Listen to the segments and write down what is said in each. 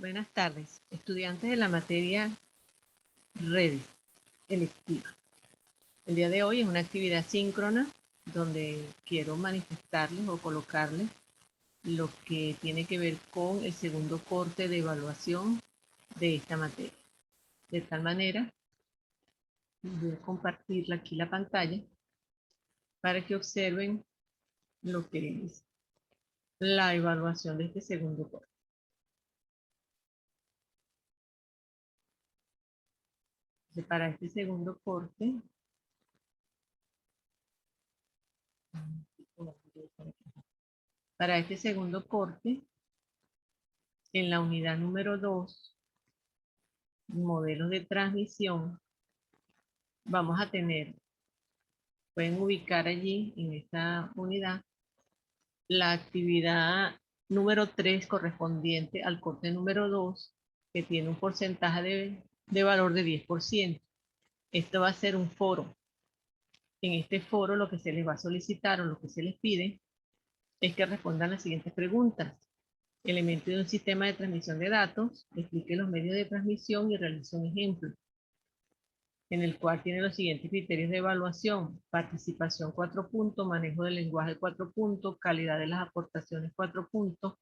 Buenas tardes, estudiantes de la materia redes electiva. El día de hoy es una actividad síncrona donde quiero manifestarles o colocarles lo que tiene que ver con el segundo corte de evaluación de esta materia. De tal manera, voy a compartir aquí la pantalla para que observen lo que es la evaluación de este segundo corte. Para este segundo corte, en la unidad número 2, modelos de transmisión, vamos a tener, pueden ubicar allí en esta unidad, la actividad número 3 correspondiente al corte número 2, que tiene un porcentaje de valor de 10%. Esto va a ser un foro. En este foro lo que se les va a solicitar o lo que se les pide es que respondan las siguientes preguntas. Elemento de un sistema de transmisión de datos, explique los medios de transmisión y realice un ejemplo, en el cual tiene los siguientes criterios de evaluación: participación 4 puntos, manejo del lenguaje 4 puntos, calidad de las aportaciones 4 puntos,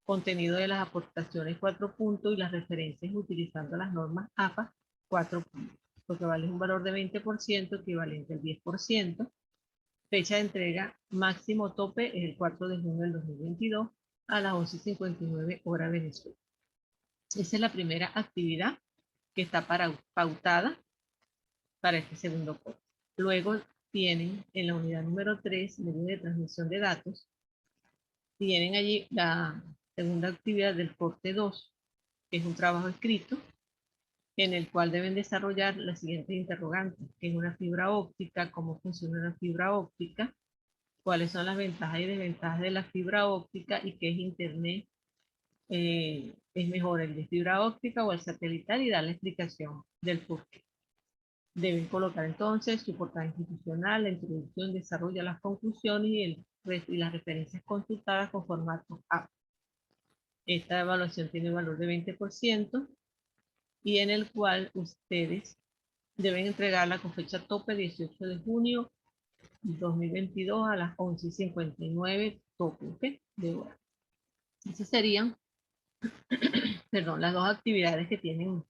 contenido de las aportaciones 4 puntos y las referencias utilizando las normas APA 4 puntos. Lo que vale un valor de 20%, equivalente al 10%. Fecha de entrega máximo tope es el 4 de junio del 2022 a las 11:59 hora Venezuela. Esa es la primera actividad que está pautada para este segundo corte. Luego tienen en la unidad número 3, medio de transmisión de datos, tienen allí la segunda actividad del corte 2, que es un trabajo escrito, en el cual deben desarrollar las siguientes interrogantes: ¿qué es una fibra óptica? ¿Cómo funciona una fibra óptica? ¿Cuáles son las ventajas y desventajas de la fibra óptica? ¿Y qué es Internet? ¿Es mejor el de fibra óptica o el satelital? Y dar la explicación del por qué. Deben colocar entonces su portada institucional, la introducción, desarrollo, las conclusiones y las referencias consultadas con formato A. Esta evaluación tiene valor de 20% y en el cual ustedes deben entregarla con fecha tope 18 de junio 2022 a las 11:59 tope, ¿ok? De hora. Esas serían, perdón, las dos actividades que tienen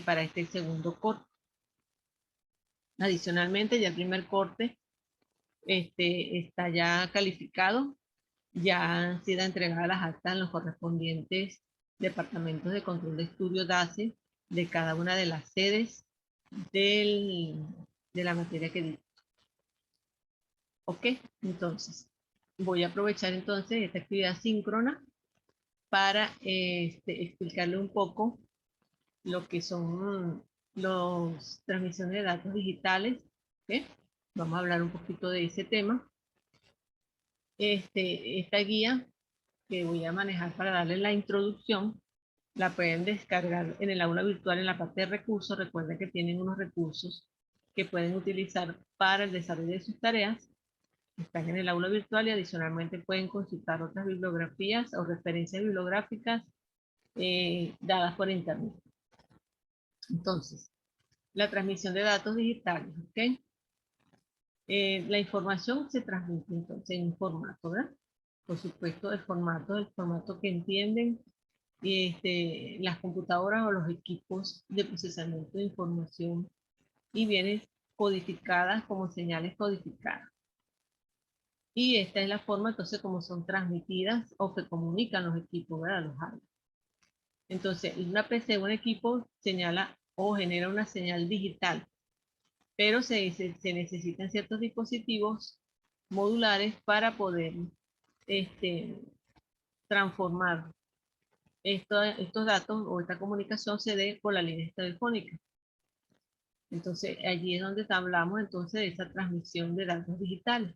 para este segundo corte. Adicionalmente, ya el primer corte está ya calificado, ya han sido entregadas las actas en los correspondientes departamentos de control de estudio DACE de cada una de las sedes de la materia que dicto. Ok, entonces voy a aprovechar entonces esta actividad síncrona para explicarle un poco lo que son las transmisiones de datos digitales. ¿Okay? Vamos a hablar un poquito de ese tema. Esta guía que voy a manejar para darle la introducción, la pueden descargar en el aula virtual en la parte de recursos. Recuerden que tienen unos recursos que pueden utilizar para el desarrollo de sus tareas. Están en el aula virtual y adicionalmente pueden consultar otras bibliografías o referencias bibliográficas dadas por internet. Entonces, la transmisión de datos digitales, ¿ok? La información se transmite entonces en un formato, ¿verdad? Por supuesto, el formato que entienden las computadoras o los equipos de procesamiento de información, y vienen codificadas como señales codificadas. Y esta es la forma entonces como son transmitidas o que comunican los equipos, ¿verdad? Los hardware. Entonces, una PC, un equipo, señala o genera una señal digital, pero se necesitan ciertos dispositivos modulares para poder transformar estos datos o esta comunicación se dé por la línea telefónica. Entonces, allí es donde hablamos entonces de esa transmisión de datos digitales.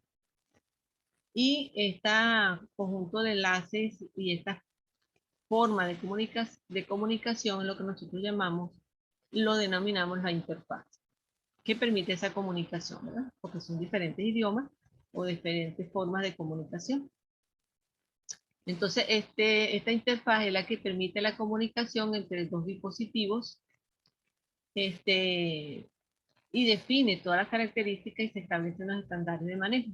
Y este conjunto de enlaces y esta forma de comunicación, lo que nosotros llamamos, lo denominamos la interfaz, que permite esa comunicación, ¿verdad? Porque son diferentes idiomas o diferentes formas de comunicación. Entonces, esta interfaz es la que permite la comunicación entre dos dispositivos, y define todas las características y se establecen los estándares de manejo.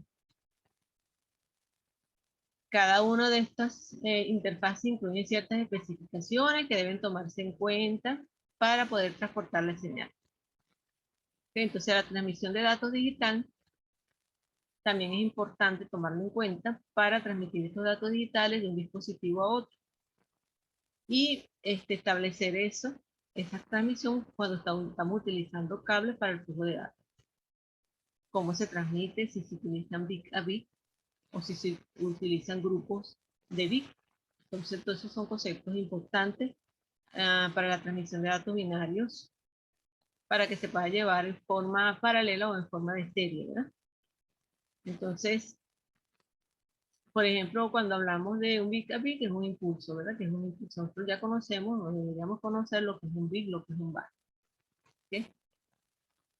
Cada una de estas interfaces incluye ciertas especificaciones que deben tomarse en cuenta para poder transportar la señal. Entonces, la transmisión de datos digital también es importante tomarlo en cuenta para transmitir estos datos digitales de un dispositivo a otro. Y establecer esa transmisión cuando estamos utilizando cables para el flujo de datos. Cómo se transmite, si se utilizan bit a bit o si se utilizan grupos de bit. Entonces, todos esos son conceptos importantes para la transmisión de datos binarios, para que se pueda llevar en forma paralela o en forma de serie, ¿verdad? Entonces, por ejemplo, cuando hablamos de un bit a bit, es un impulso, ¿verdad? Que es un impulso. Nosotros ya conocemos, o deberíamos conocer lo que es un bit, lo que es un byte. ¿Okay?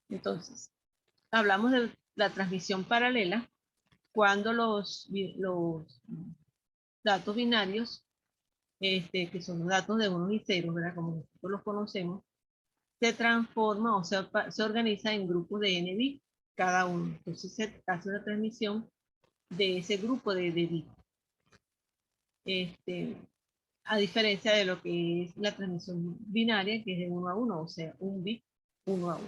Entonces, hablamos de la transmisión paralela cuando los datos binarios, que son los datos de unos y ceros, ¿verdad? Como nosotros los conocemos, se transforma o se organiza en grupos de n bits cada uno. Entonces se hace una transmisión de ese grupo de bits. A diferencia de lo que es la transmisión binaria, que es de 1 a 1, o sea, un bit 1 a 1.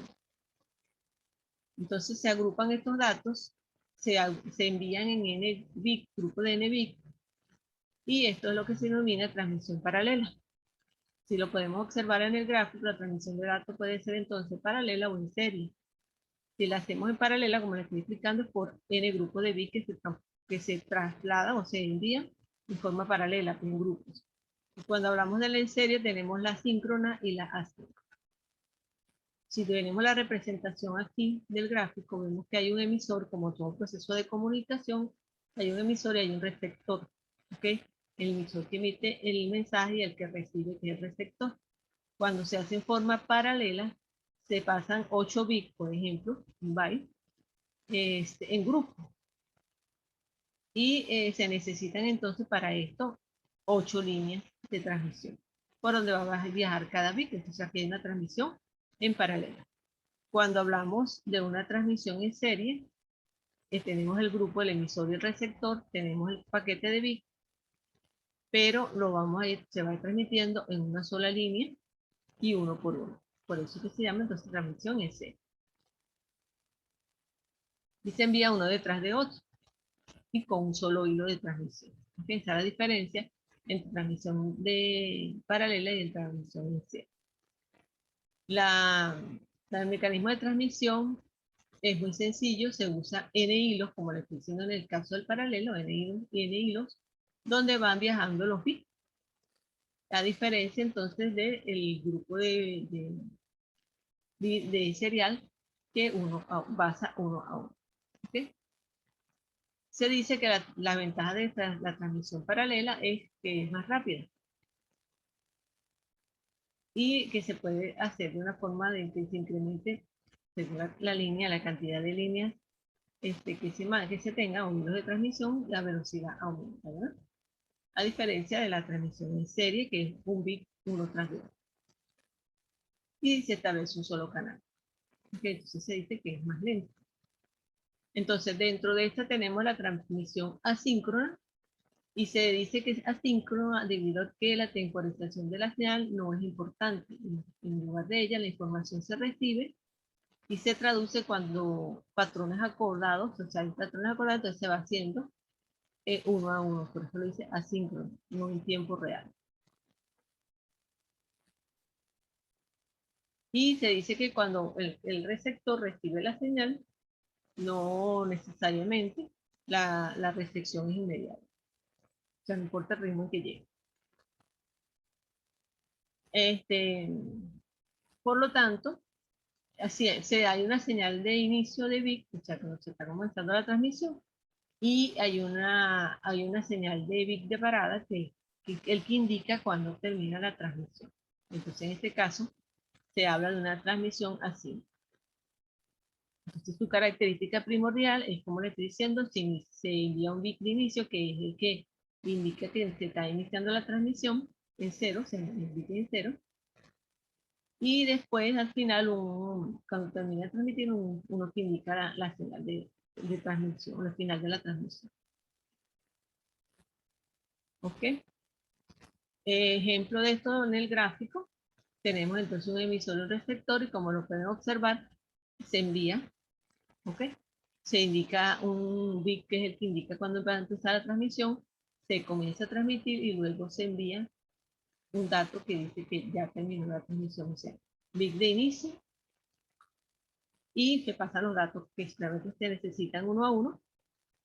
Entonces se agrupan estos datos, se envían en n bits, grupo de n bits, y esto es lo que se denomina transmisión paralela. Si lo podemos observar en el gráfico, la transmisión de datos puede ser entonces paralela o en serie. Si la hacemos en paralela, como les estoy explicando, es por n grupos de bits que se trasladan o se envían en forma paralela, en grupos. Y cuando hablamos de la en serie, tenemos la síncrona y la asíncrona. Si tenemos la representación aquí del gráfico, vemos que hay un emisor, como todo proceso de comunicación, hay un emisor y hay un receptor. ¿Okay? El emisor que emite el mensaje y el que recibe, que es el receptor. Cuando se hace en forma paralela, se pasan 8 bits, por ejemplo, un byte, en grupo. Y se necesitan entonces para esto 8 líneas de transmisión, por donde va a viajar cada bit. Entonces aquí hay una transmisión en paralelo. Cuando hablamos de una transmisión en serie, tenemos el grupo, el emisor y el receptor, tenemos el paquete de bits, pero se va transmitiendo en una sola línea y uno por uno. Por eso que se llama entonces transmisión en serie. Y se envía uno detrás de otro y con un solo hilo de transmisión. Esa es la diferencia entre transmisión paralela y transmisión en serie. El mecanismo de transmisión es muy sencillo, se usa n hilos, como le estoy diciendo en el caso del paralelo, n hilos, donde van viajando los bits. A diferencia entonces del grupo de serial que basa uno a uno. ¿Okay? Se dice que la ventaja de la transmisión paralela es que es más rápida y que se puede hacer de una forma de que se incremente según la línea, la cantidad de líneas que se tenga, o hilos de transmisión, la velocidad aumenta, ¿verdad? A diferencia de la transmisión en serie, que es un bit uno tras de otro. Y se establece un solo canal. Okay, entonces se dice que es más lento. Entonces, dentro de esta tenemos la transmisión asíncrona, y se dice que es asíncrona debido a que la temporización de la señal no es importante. En lugar de ella, la información se recibe y se traduce cuando patrones acordados, o sea, hay patrones acordados, entonces se va haciendo uno a uno. Por eso lo dice asíncrono, no en tiempo real. Y se dice que cuando el receptor recibe la señal, no necesariamente la recepción es inmediata. O sea, no importa el ritmo en que llegue. Por lo tanto, así hay una señal de inicio de bit, o sea, cuando se está comenzando la transmisión, y hay una señal de bit de parada el que indica cuando termina la transmisión. Entonces, en este caso, se habla de una transmisión así. Entonces, su característica primordial es, como le estoy diciendo, si se envía un bit de inicio, que es el que indica que se está iniciando la transmisión en cero, se indica en cero. Y después, al final, cuando termina de transmitir, uno que indica la señal de transmisión, el final de la transmisión. ¿Ok? Ejemplo de esto en el gráfico. Tenemos entonces un emisor y un receptor y como lo pueden observar, se envía, ¿ok? Se indica un bit que es el que indica cuando va a empezar la transmisión, se comienza a transmitir y luego se envía un dato que dice que ya terminó la transmisión, o sea, bit de inicio y se pasan los datos que claramente se necesitan uno a uno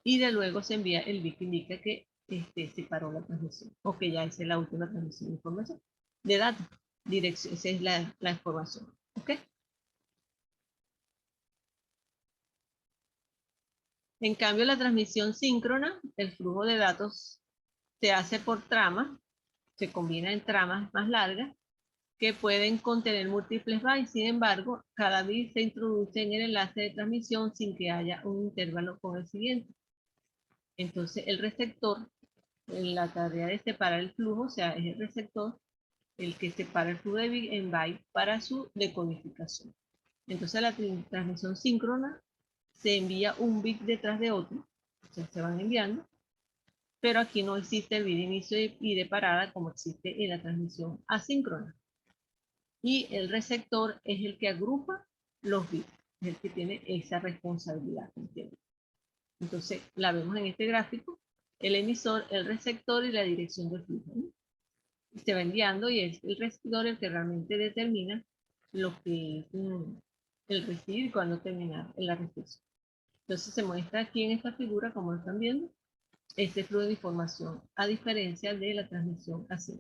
y de luego se envía el bit que indica que se paró la transmisión o que ya es la última transmisión de información de datos. Dirección, esa es la información, ¿ok? En cambio, la transmisión síncrona, el flujo de datos se hace por tramas, se combina en tramas más largas que pueden contener múltiples bytes. Sin embargo, cada bit se introduce en el enlace de transmisión sin que haya un intervalo con el siguiente. Entonces, el receptor, en la tarea de separar el flujo, o sea, es el receptor el que separa el flujo de bit en bytes para su decodificación. Entonces, la transmisión síncrona se envía un bit detrás de otro, o sea, se van enviando, pero aquí no existe el bit de inicio y de parada como existe en la transmisión asíncrona. Y el receptor es el que agrupa los bits, es el que tiene esa responsabilidad, ¿entiendes? Entonces, la vemos en este gráfico, el emisor, el receptor y la dirección del flujo, ¿no? Se va enviando y es el receptor el que realmente determina lo que es el recibir y cuándo terminar la recepción. Entonces se muestra aquí en esta figura, como están viendo, este flujo de información, a diferencia de la transmisión así.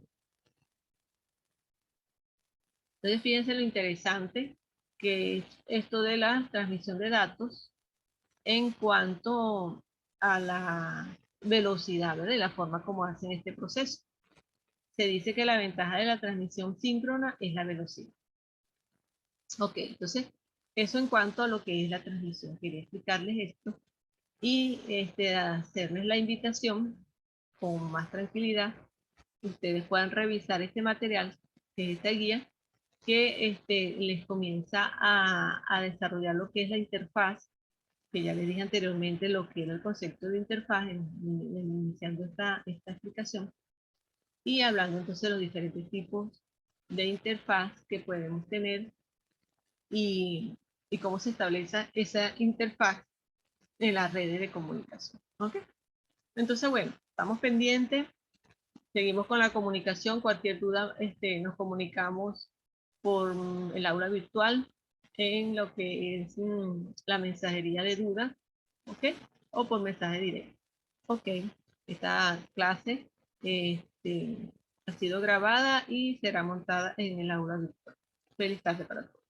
Entonces fíjense lo interesante que es esto de la transmisión de datos en cuanto a la velocidad, ¿verdad? De la forma como hacen este proceso. Se dice que la ventaja de la transmisión síncrona es la velocidad. Ok, entonces eso en cuanto a lo que es la transmisión. Quería explicarles esto y hacerles la invitación con más tranquilidad que ustedes puedan revisar este material, que es esta guía, que les comienza a desarrollar lo que es la interfaz, que ya les dije anteriormente lo que era el concepto de interfaz, iniciando esta explicación, y hablando entonces de los diferentes tipos de interfaz que podemos tener y, y cómo se establece esa interfaz en las redes de comunicación. ¿Ok? Entonces, bueno, estamos pendientes. Seguimos con la comunicación. Cualquier duda, nos comunicamos por el aula virtual en lo que es la mensajería de dudas, ¿ok? O por mensaje directo. Ok, esta clase ha sido grabada y será montada en el aula virtual. Feliz tarde para todos.